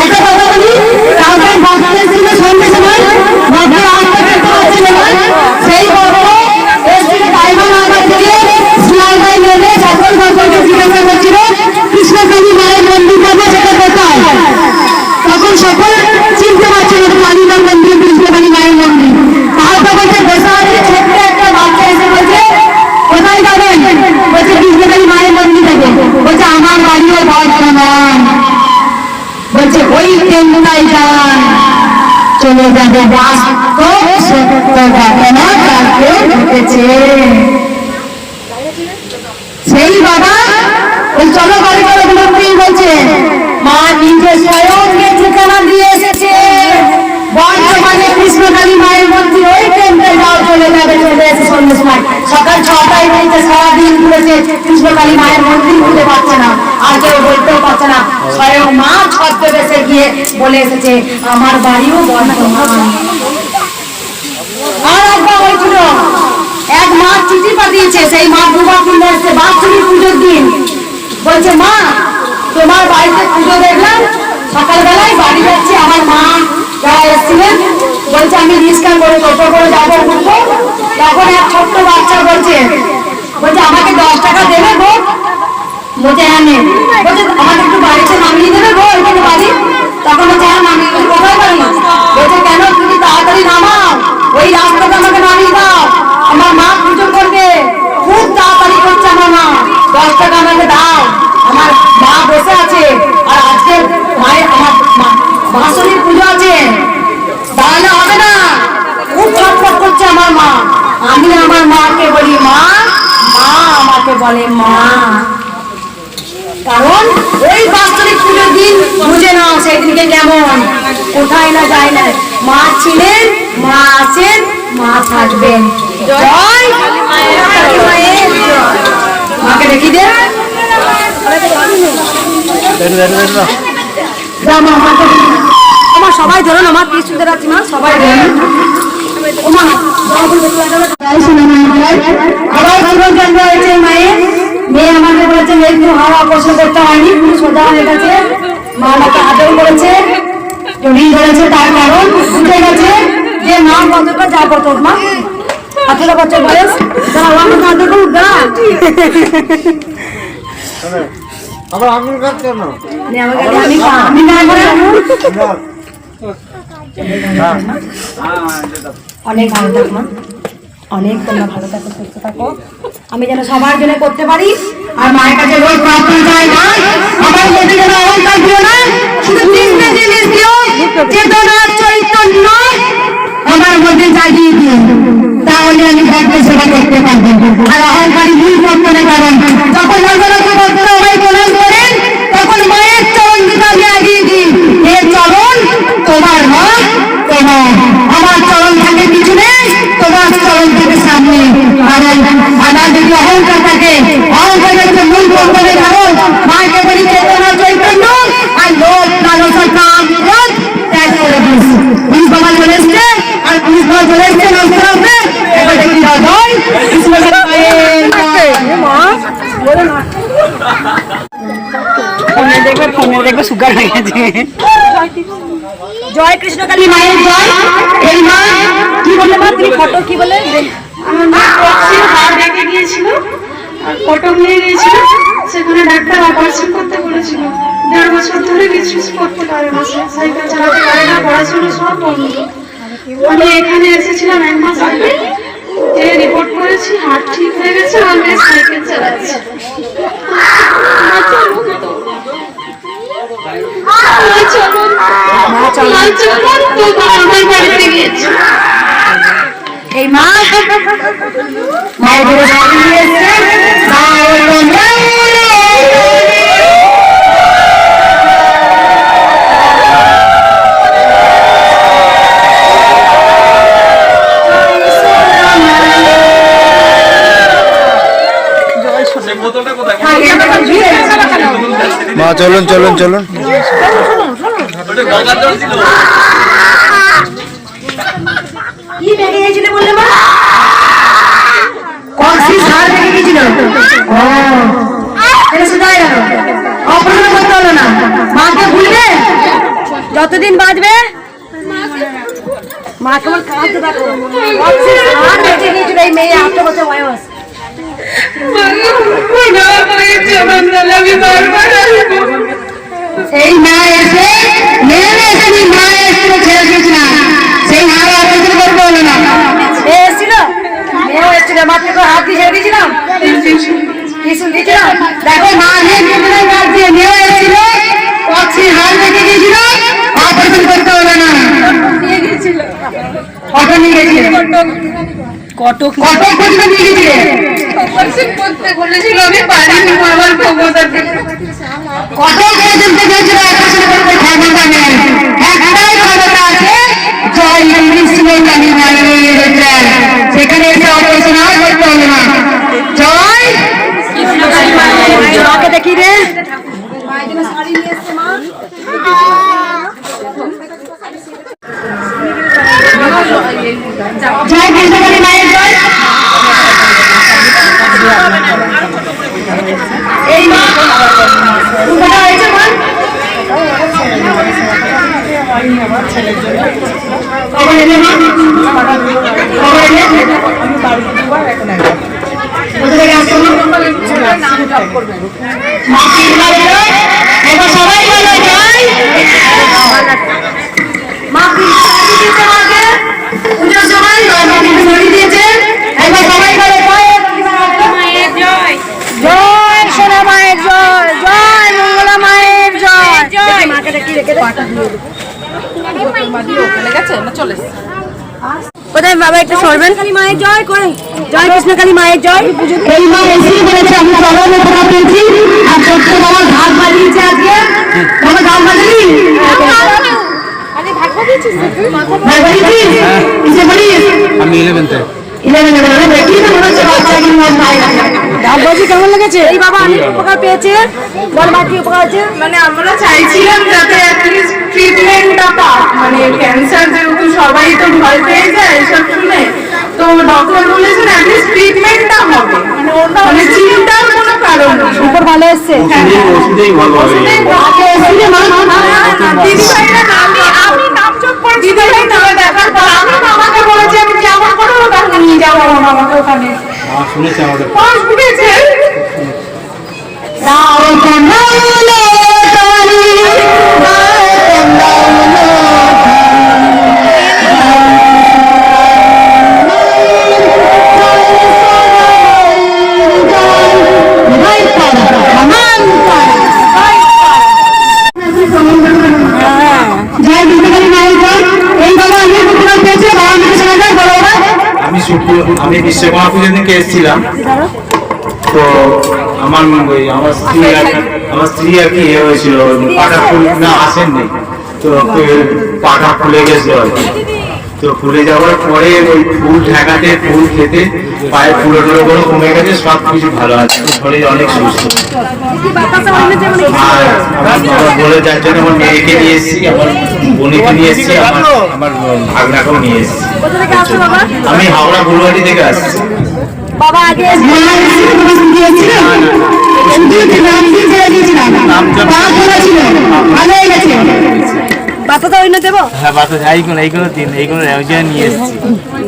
একটা কথা বলি, কাউকে ভক্তের জন্য সন্ধ্যে সময় ভক্তের আত্মাকে পাচ্ছে না, সেই বড় এসে ডাইমন্ড আমার থেকে সিলাইবাই নেমে সকল ভক্তকে জিজ্ঞাসা করছিল কৃষ্ণকালী মায়ের মন্দির পাবে সেটা কোথায়। তখন সকল চিনতে পারছিল কালীমা মন্দির, কৃষ্ণকালী মায়ের মন্দির। তারপর বলছে বেসাহারি ছোট্ট একটা বাচ্চা এসে বলছে কোথায় যাবেন, বলছে কৃষ্ণকালী মায়ের মন্দির যাবে। বলছে আমার বাড়িও বর্ধমান, বলছে ওই ট্রেনটাই যান, চলে যাবে বাস্তব সত্য ঘটনা কালকে ঘটেছে। সেই বাবা ওই চলো বাড়ি করে বলছে মা নিজে স্বয়ং ঠিকানা দিয়ে এসেছে বর্তমানে কৃষ্ণকালী মায়ের মন্দির, ওই ট্রেনটাই যাও, চলে যাবে, চলে এসে সন্ধ্যে সময় সকাল 6টায় বলছে সারাদিন ঘুরেছে কৃষ্ণকালী মায়ের মন্দির খুঁজে পাচ্ছে না, আর কেউ বলতেও পারছে না। স্বয়ং মা ছদ্মবেশে গিয়ে বলে এসেছে আমার বাড়িও বর্ধমান। আর একবার হয়েছিল এক মা চিঠি পাঠিয়েছে, সেই মা দুবার কিনে এসছে বাৎসরিক পুজোর দিন। বলছে মা তোমার বাড়িতে পুজো দেখলাম, সকালবেলায় বাড়ি যাচ্ছি, আমার মা যারা এসেছিলেন বলছে আমি রিক্সা করে টোটো করে যাবো ঘুরবো। তখন এক ছোট্ট বাচ্চা বলছে আমাকে 10 টাকা দেবে গো। বলছে হ্যাঁ নে। বলছে আমাকে একটু বাড়িতে নামিয়ে দেবে গো, এখানে বাড়ি। তখন বলছে হ্যাঁ নামিয়ে দেবে। কোথায় বাড়ি? বলছে কেন তুমি তাড়াতাড়ি নামাও, ওই রাস্তাটা আমাকে নামিয়ে দাও, আমার মা পুজো করবে, খুব তাড়াতাড়ি করছে আমার মা, 10 টাকা আমাকে দাও, আমার মা বসে আছে, আর আজকে মায়ের আমার বাৎসরিক পুজো আছে, দাঁড়ালে হবে না, খুব ছটফট করছে আমার মা। আমি আমার মাকে বলি মা, মা আমাকে বলে মা, কারণ ওই বাৎসরিক পুজোর দিন বুঝে নাও সেদিনকে কেমন, কোথায় না যায় না, মা ছিলেন, মা আছেন, মা থাকবেন। জয় মায়ের জয়। মাকে দেখি দে আমার সবাই ধরুন, আমার পিছুদের আছে মা, সবাই ধরুন। আবার চিরচন্দ্র হয়েছে মায়ের মেয়ে, আমাকে বলেছে একটু হাওয়া প্রশ্ন করতে হয়নি, পুরো সোজা হয়ে গেছে, মা আমাকে আদর করেছে, জড়িয়ে ধরেছে, তার কারণ বুঝে গেছে যে মা কতটা যা কত মা 18 বছর বয়স, আমাকে আদর করুক গা। আবার আঙুল কাট কেন? অনেক ভালো থাকো মা, অনেক তোমরা ভালো থাকো, সুস্থ থাকো, আমি যেন সবার জন্য করতে পারি। আর মায়ের কাছে রোজ প্রার্থনা চাই না আমার মধ্যে যেন অহংকার দিও না, শুধু তিনটে জিনিস দিও, চেতনা চৈতন্য আমার মধ্যে জাগিয়ে দিও, তাহলে আমি ভক্তের সেবা করতে পারবো। আর অহংকারী ভুল করতে না, কারণ যখন ভগবানকে ভক্তরা আমায় প্রণাম করেন তখন মায়ের চরণ দিকে আমি এগিয়ে দিই, এ চরণ তোমার মা, তোমার, আমার চরণ থাকে পিছনে, তোমার চরণ থাকে সামনে। কারণ আমার যদি অহংকার থাকে, অহংকার হচ্ছে মূল বন্ধনের কারণ। মাকে বলি চেতনা চৈতন্য আর লোভ লালসা কাম ক্রোধ ত্যাগ করে দিস। পুলিশ বাবা চলে এসছে, আর পুলিশ বাবা চলে এসছে, নষ্ট হবে এবার দেখি জয় দেখবে সুগার হয়ে গেছে। জয় কৃষ্ণকালী মায়ের জয়। এই মা কি বলে মা, তুমি ফটো কি বলে? আমার মা হাত রেখে গিয়েছিল, কটক নিয়ে গিয়েছিল, সেখানে ডাক্তার অপারেশন করতে বলেছিল। 1.5 বছর ধরে কিছু করতে পারে না, সাইকেল চালাতে পারে না, পড়াশোনা সব বন্ধ। আমি এখানে এসেছিলাম 1 মাস আগে, রিপোর্ট করেছি, হাত ঠিক হয়ে গেছে, আমি সাইকেল চালাচ্ছি। এই মা মায়ের মা চলুন চলুন চলুন। কি বেরিয়ে গেছিল বললে মা? কক্সি সার বেরিয়ে গেছিল। অপারেশন করতে হলো না, মাকে ভুলবে কতদিন বাঁচবে? মা কেমন কাঁদতে থাকো। আর বেঁচে গিয়েছিল এই মেয়ে 8 বছর বয়স। সেই মা এসে মেয়ে এসে মা এসে ছেড়ে দিয়েছিলাম, সেই মা অপারেশন করবো বলে না এসেছিল, মেয়েও এসেছিল, মাত্র হাত দিয়ে ছেড়ে দিয়েছিলাম, টিসু দিয়েছিলাম। দেখো মা মেয়েও এসেছিল, অক্সিজেন হাত রেখে দিয়েছিল, অপারেশন করতে হবে না, কটক নিয়ে গেছিল, কটক পর্যন্ত নিয়ে গেছিলে, অপারেশন করতে বলেছিল, আমি পারিনি আমার ক্ষমতাতে। কটক পর্যন্ত গেছিল অপারেশন করতে, ক্ষমতা নেই, একটাই ক্ষমতা আছে, জয় কৃষ্ণ কালী মায়ের, সেখানে এসে অপারেশন আর করতে হবে না। জয় কৃষ্ণ কালী মায়ের। মাকে দেখি রে, মায়ের জন্য শাড়ি নিয়ে এসছে মা। জয় কৃষ্ণ কালী মায়ের জয়। এই মা কোথায় হয়েছে মা? খবর এলে মা, খবর এলে কোথা থেকে আসছো মা? মা কি বলে? এবার সবাই বলে জয়। মা কি শাড়ি দিয়েছে মাকে পুজোর সময়, মাকে শাড়ি দিয়েছে, এবার সবাই বলে মায়ের জয়, জয় সোনা মায়ের জয়, জয় মঙ্গলা মায়ের জয়, জয়। মাকে দেখি রেখে পাটা দিয়ে কোথায় বাবা একটু সরবেন। কালী মায়ের জয় করে, জয় কৃষ্ণ কালী মায়ের জয়। এই মা এসে বলেছে আমি চরণে ফোঁটা পেয়েছি, আর সত্য বাবা ঘাট বাজিয়েছে আজকে, বাবা ঘাট বাজালি আমি 11th-এ। কেমন লেগেছে? এই বাবা অনেক উপকার পেয়েছে, বল মা কি উপকার আছে? মানে আমরা চাইছিলাম যাতে ট্রিটমেন্টটা পাক, মানে ক্যান্সার যেহেতু সবাই তো ভয় পেয়ে যায় এসব শুনে, তো ডক্টর বলেছেন অ্যাটলিস্ট ট্রিটমেন্টটা হবে, মানে চিন্তার কোনো কারণ নেই। উপর ভালো এসছে। ওষুধেই ভালো হবে। দিদিভাইরা আমি নাম চোখ করে দিদিভাই নামে দেখার পর আমি মামাকে বলেছি আমি যেমন করে ওখানে নিয়ে যাবো মামাকে, ওখানে শুনেছি আমাদের পাশ ঘুরেছে। আমি বিশ্বকর্মা পুজোর দিনকে এসেছিলাম, তো আমার স্ত্রী আর কি ইয়ে হয়েছিল, পাটা ফুল না আসেননি, তো পাটা ফুলে গেছিল আর কি। তো ফুলে যাওয়ার পরে ওই ফুল ঠেকাতে, ফুল খেতে পায়ে ফুলো টুলো কমে গেছে, সব কিছু ভালো আছে, শরীর অনেক সুস্থ। আর আমার বলে যার জন্য আমার মেয়েকে নিয়ে এসেছি, আমার বোনকে নিয়ে এসেছি, আমার ভাগনাকেও নিয়ে এসেছি। আমি হাওড়া গুরুবাড়ি থেকে আসছি। বাবা আগে বাতাটা ওইনা দেবো। হ্যাঁ বাতা এইগুলো দিন, এইগুলো নিয়ে এসেছি।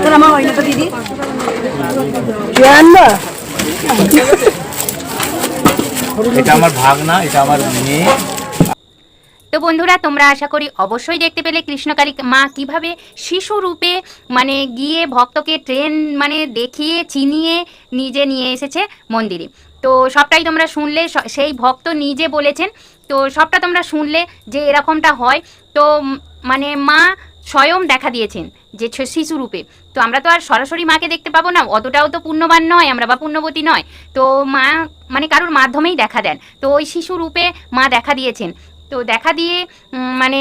তোর আমার ওইনাটা দিদি এটা আমার ভাগনা, এটা আমার মেয়ে। তো বন্ধুরা তোমরা আশা করি অবশ্যই দেখতে পেলে কৃষ্ণকালী মা কিভাবে শিশু রূপে মানে গিয়ে ভক্তকে ট্রেন মানে দেখিয়ে চিনিয়ে নিজে নিয়ে এসেছে মন্দিরে। তো সবটাই তোমরা শুনলে, সেই ভক্ত নিজে বলেছেন, তো সবটা তোমরা শুনলে যে এরকমটা হয়। তো মানে মা স্বয়ং দেখা দিয়েছেন যে শিশু রূপে। তো আমরা তো আর সরাসরি মাকে দেখতে পাবো না, অতটাও তো পুণ্যবান নয় আমরা বা পুণ্যবতী নয়, তো মা মানে কারোর মাধ্যমেই দেখা দেন। তো ওই শিশু রূপে মা দেখা দিয়েছেন, তো দেখা দিয়ে মানে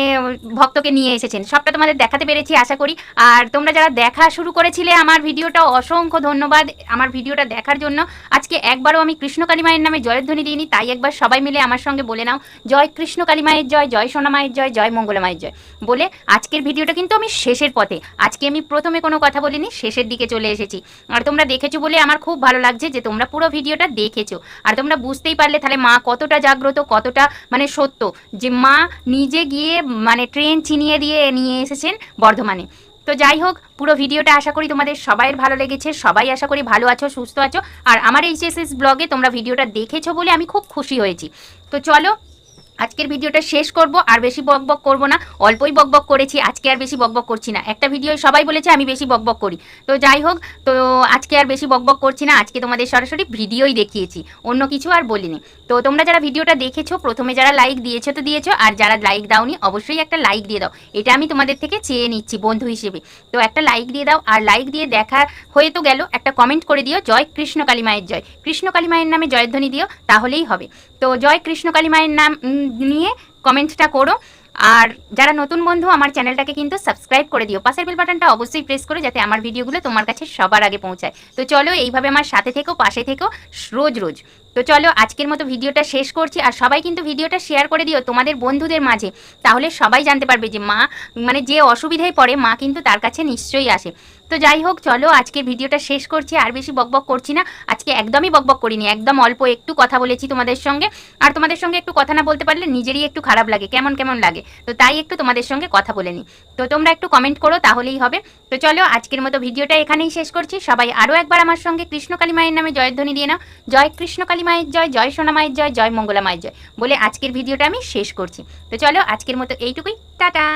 ভক্তকে নিয়ে এসেছেন, সবটা তোমাদের দেখাতে পেরেছি আশা করি। আর তোমরা যারা দেখা শুরু করেছিলে আমার ভিডিওটা, অসংখ্য ধন্যবাদ আমার ভিডিওটা দেখার জন্য। আজকে একবারও আমি কৃষ্ণকালী মায়ের নামে জয়ধ্বনি দিইনি, তাই একবার সবাই মিলে আমার সঙ্গে বলে নাও, জয় কৃষ্ণকালী মায়ের জয়, জয় সোনা মায়ের জয়, জয় মঙ্গলা মায়ের জয় বলে আজকের ভিডিওটা কিন্তু আমি শেষের পথে। আজকে আমি প্রথমে কোনো কথা বলিনি, শেষের দিকে চলে এসেছি। আর তোমরা দেখেছো বলে আমার খুব ভালো লাগছে যে তোমরা পুরো ভিডিওটা দেখেছো, আর তোমরা বুঝতেই পারলে তাহলে মা কতটা জাগ্রত, কতটা মানে সত্য, যে মা নিজে গিয়ে মানে ট্রেন চিনিয়ে দিয়ে নিয়ে এসেছেন বর্ধমানে। তো যাই হোক, পুরো ভিডিওটা আশা করি তোমাদের সবাই ভালো লেগেছে, সবাই আশা করি ভালো আছো, সুস্থ আছো। আর আমার HSS ব্লগে তোমরা ভিডিওটা দেখেছো বলে আমি খুব খুশি হয়েছি। তো চলো আজকের ভিডিওটা শেষ করব, আর বেশি বকবক করব না, অল্পই বকবক করেছি, আজকে আর বেশি বকবক করছি না। একটা ভিডিও সবাই বলেছে আমি বেশি বকবক করি, তো যাই হোক, তো আজকে আর বেশি বকবক করছি না, আজকে তোমাদের সরাসরি ভিডিওই দেখিয়েছি, অন্য কিছু আর বলিনি। তো তোমরা যারা ভিডিওটা দেখেছো, প্রথমে যারা লাইক দিয়েছো তো দিয়েছো, আর যারা লাইক দাওনি অবশ্যই একটা লাইক দিয়ে দাও, এটা আমি তোমাদের থেকে চেয়ে নিচ্ছি বন্ধু হিসেবে। তো একটা লাইক দিয়ে দাও, আর লাইক দিয়ে দেখা হয়ে তো গেল, একটা কমেন্ট করে দিও জয় কৃষ্ণকালী মায়ের জয়, কৃষ্ণকালী মায়ের নামে জয়ধ্বনি দিও, তাহলেই হবে। তো জয় কৃষ্ণকালী মায়ের নাম নিয়ে কমেন্টটা করো। আর যারা নতুন বন্ধু, আমার চ্যানেলটাকে কিন্তু সাবস্ক্রাইব করে দিও, পাশের বেল বাটনটা অবশ্যই প্রেস করো যাতে আমার ভিডিওগুলো তোমার কাছে সবার আগে পৌঁছায়। তো চলো এইভাবে আমার সাথে থেকো, পাশে থেকো রোজ রোজ। তো চলো আজকের মতো ভিডিওটা শেষ করছি, আর সবাই কিন্তু ভিডিওটা শেয়ার করে দিও তোমাদের বন্ধুদের মাঝে, তাহলে সবাই জানতে পারবে যে মা মানে যে অসুবিধায় পড়ে মা কিন্তু তার কাছে নিশ্চয়ই আসে। তো যাই হোক, চলো আজকের ভিডিওটা শেষ করছি, আর বেশি বকবক করছি না, আজকে একদমই বকবক করিনি, একদম অল্প একটু কথা বলেছি তোমাদের সঙ্গে। আর তোমাদের সঙ্গে একটু কথা না বলতে পারলে নিজেরই একটু খারাপ লাগে, কেমন কেমন লাগে, তো তাই একটু তোমাদের সঙ্গে কথা বলে নিই। তো তোমরা একটু কমেন্ট করো তাহলেই হবে। তো চলো আজকের মতো ভিডিওটা এখানেই শেষ করছি, সবাই আরও একবার আমার সঙ্গে কৃষ্ণকালী মায়ের নামে জয়ধ্বনি দিয়ে নাও, জয় কৃষ্ণকালী মায়ের জয়, জয় সোনা মায়ের জয়, জয় মঙ্গলা মায়ের জয় বলে আজকের ভিডিওটা আমি শেষ করছি। তো চলো আজকের মতো এইটুকুই, টাটা।